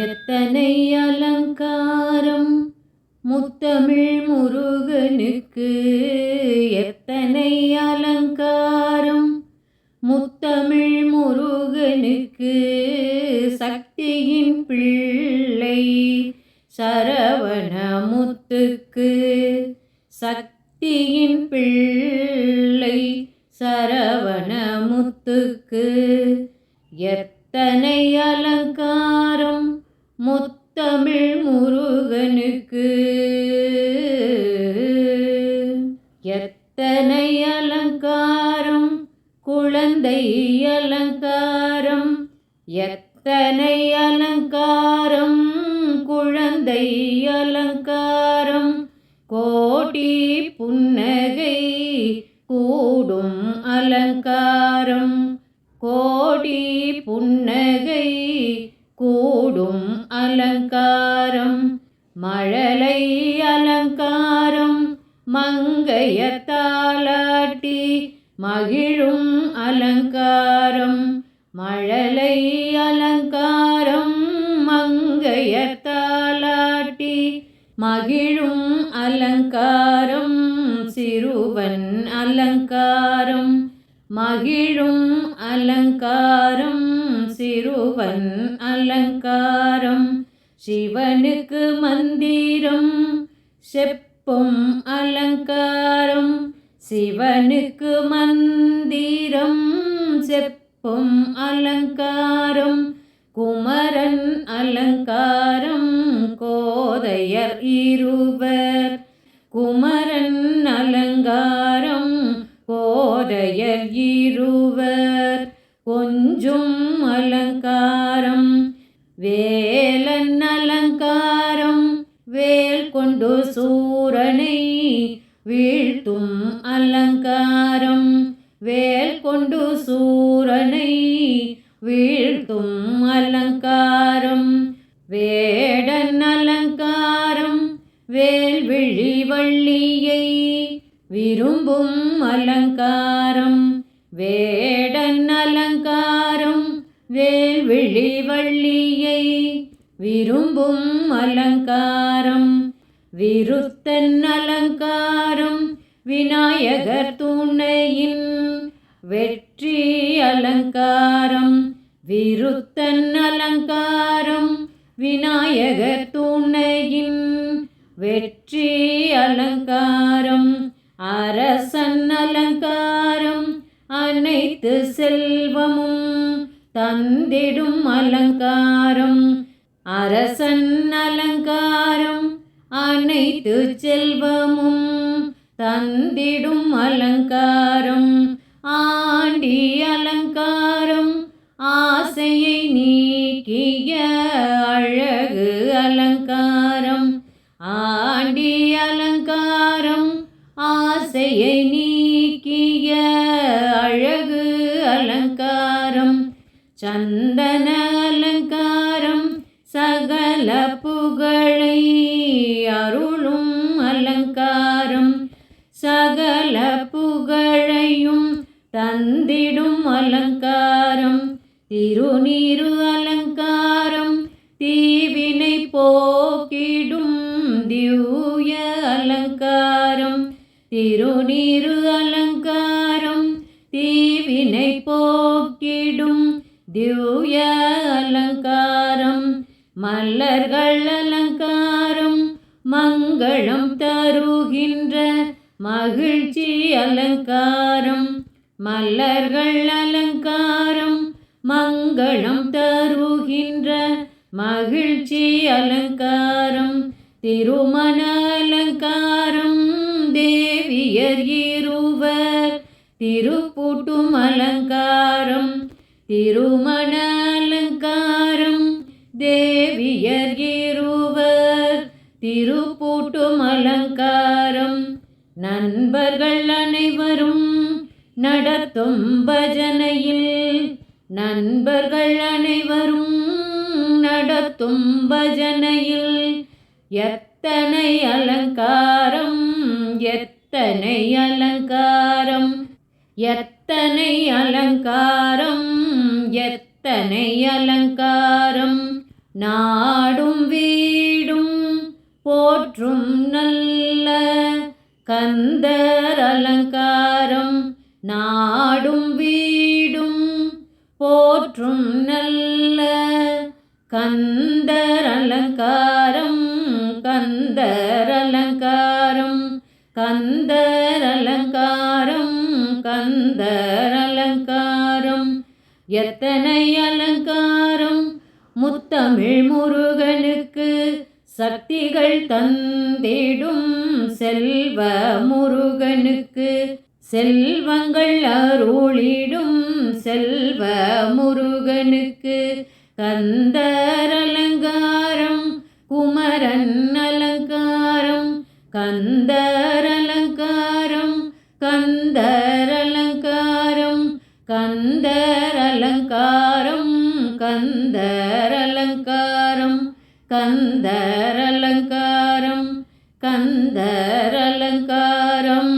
எத்தனை அலங்காரம் முத்தமிழ் முருகனுக்கு, எத்தனை அலங்காரம் முத்தமிழ் முருகனுக்கு. சக்தியின் பிள்ளை சரவணமுத்துக்கு, சக்தியின் பிள்ளை சரவணமுத்துக்கு. எத்தனை அலங்காரம் முத்தமிழ் முருகனுக்கு, எத்தனை அலங்காரம் குழந்தை அலங்காரம், எத்தனை அலங்காரம் குழந்தை அலங்காரம். கோடி புன்னகை கூடும் அலங்காரம், கோடி புன்னகை கூடும் அலங்காரம். மழலை அலங்காரம் மங்கையர் தாலாட்டி மகிழும் அலங்காரம், மழலை அலங்காரம் மங்கையர் தாலாட்டி மகிழும் அலங்காரம். சிறுவன் அலங்காரம் மகிழும் அலங்காரம், சிறுவன் அலங்காரம். சிவனுக்கு மந்திரம் செப்பும் அலங்காரம், சிவனுக்கு மந்திரம் செப்பும் அலங்காரம். குமரன் அலங்காரம் கோதையர் இருவர், குமரன் அலங்காரம் கோதையர் இருவர். கொஞ்சும் அலங்காரம் வேலன் அலங்காரம், வேல் கொண்டு சூரனை வீழ்த்தும் அலங்காரம், வேல் கொண்டு சூரனை வீழ்த்தும் அலங்காரம். வேடன் அலங்காரம் வேல்விழி வள்ளியை விரும்பும் அலங்காரம், வேடன் அலங்காரம் வேல்விழி வள்ளியை விரும்பும் அலங்காரம். விருத்தன் அலங்காரம் விநாயகர் துணையின் வெற்றி அலங்காரம், விருத்தன் அலங்காரம் விநாயகர் துணையின் வெற்றி அலங்காரம். அரசன் அலங்காரம் அனைத்து செல்வமும் தந்திடும் அலங்காரம், அரசன் அலங்காரம் அனைத்து செல்வமும் தந்திடும் அலங்காரம். ஆண்டி அலங்காரம் ஆசையை நீக்கிய அழகு அலங்காரம், ஆண்டி அலங்காரம் ஆசையை நீக்கிய அழகு அலங்காரம். சந்தன அலங்காரம் சகல புகழை அருளும் அலங்காரம், சகல புகழையும் தந்திடும் அலங்காரம். திருநீரு அலங்காரம் தீவினை போக்கிடும் திவ்ய அலங்காரம், திருநீரு அலங்காரம் தீவினை போக்கிடும் திவ்ய அலங்காரம். மலர்கள் அலங்காரம் மங்களம் தருகின்ற மகிழ்ச்சி அலங்காரம், மலர்கள் அலங்காரம் மங்களம் தருகின்ற மகிழ்ச்சி அலங்காரம். திருமண அலங்காரம் தேவியர் இருவர் திருப்பூட்டும் அலங்காரம், திருமண அலங்காரம் தேவியர் இருவர் திருப்பூட்டும் அலங்காரம். நண்பர்கள் அனைவரும் நடத்தும் பஜனையில், நண்பர்கள் அனைவரும் நடத்தும் பஜனையில். எத்தனை அலங்காரம் எத்தனை அலங்காரம் எத்தனை அலங்காரம் எத்தனை அலங்காரம் நாடும் வீடும் போற்றும் நல்ல கந்தர் அலங்காரம். நாடும் வீடும் போற்றும் நல்ல கந்தர் அலங்காரம். கந்தர் அலங்காரம். கந்தர் அலங்காரம். கந்தர் அலங்காரம். எத்தனை அலங்காரம் முத்தமிழ் முருகனுக்கு சக்திகள் தந்திடும் செல்வ முருகனுக்கு செல்வங்கள் அருளிடும் செல்வ முருகனுக்கு கந்தர் அலங்காரம். குமரன் அலங்காரம். கந்தர் அலங்காரம். கந்தர் அலங்காரம். கந்தர் அலங்காரம். கந்தர் அலங்காரம். கந்தர் அலங்காரம். கந்தர் அலங்காரம்.